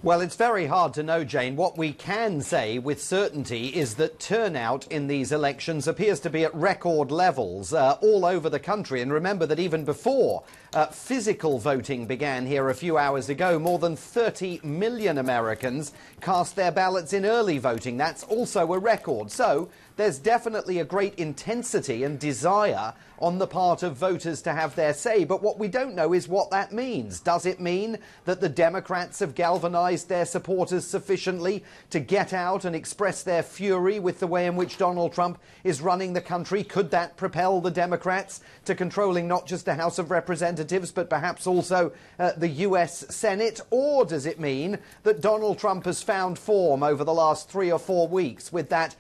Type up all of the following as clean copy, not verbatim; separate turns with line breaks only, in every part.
Well, it's very hard to know, Jane. What we can say with certainty is that turnout in these elections appears to be at record levels all over the country. And remember that even before physical voting began here a few hours ago, more than 30 million Americans cast their ballots in early voting. That's also a record. So there's definitely a great intensity and desire on the part of voters to have their say. But what we don't know is what that means. Does it mean that the Democrats have galvanized their supporters sufficiently to get out and express their fury with the way in which Donald Trump is running the country? Could that propel the Democrats to controlling not just the House of Representatives, but perhaps also the US Senate? Or does it mean that Donald Trump has found form over the last 3 or 4 weeks with that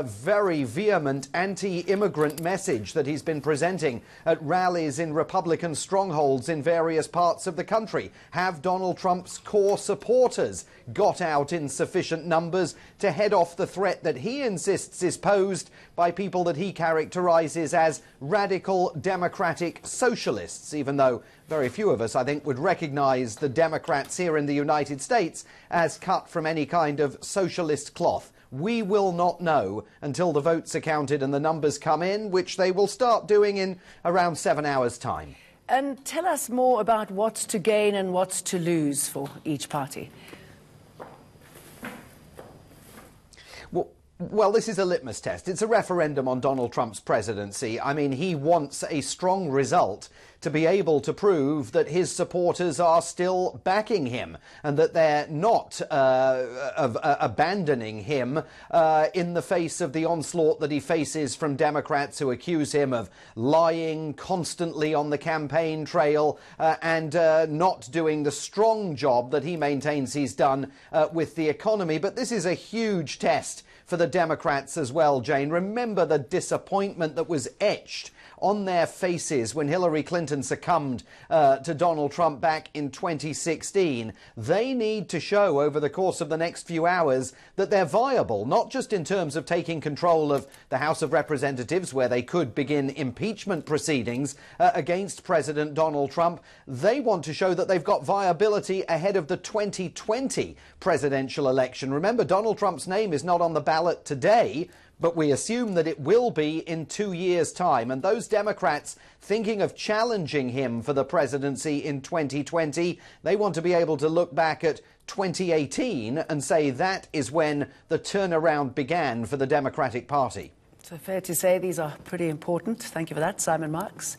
very vehement anti-immigrant message that he's been presenting at rallies in Republican strongholds in various parts of the country? Have Donald Trump's core supporters got out in sufficient numbers to head off the threat that he insists is posed by people that he characterizes as radical democratic socialists, even though very few of us, I think, would recognize the Democrats here in the United States as cut from any kind of socialist cloth? We will not know until the votes are counted and the numbers come in, which they will start doing in around 7 hours' time.
And tell us more about what's to gain and what's to lose for each party.
Well, this is a litmus test. It's a referendum on Donald Trump's presidency. I mean, he wants a strong result to be able to prove that his supporters are still backing him and that they're not abandoning him in the face of the onslaught that he faces from Democrats who accuse him of lying constantly on the campaign trail and not doing the strong job that he maintains he's done with the economy. But this is a huge test for the Democrats as well, Jane. Remember the disappointment that was etched on their faces when Hillary Clinton succumbed to Donald Trump back in 2016. They need to show over the course of the next few hours that they're viable, not just in terms of taking control of the House of Representatives, where they could begin impeachment proceedings against President Donald Trump. They want to show that they've got viability ahead of the 2020 presidential election. Remember, Donald Trump's name is not on the ballot today, but we assume that it will be in 2 years' time. And those Democrats thinking of challenging him for the presidency in 2020, they want to be able to look back at 2018 and say that is when the turnaround began for the Democratic Party.
So fair to say these are pretty important. Thank you for that, Simon Marks.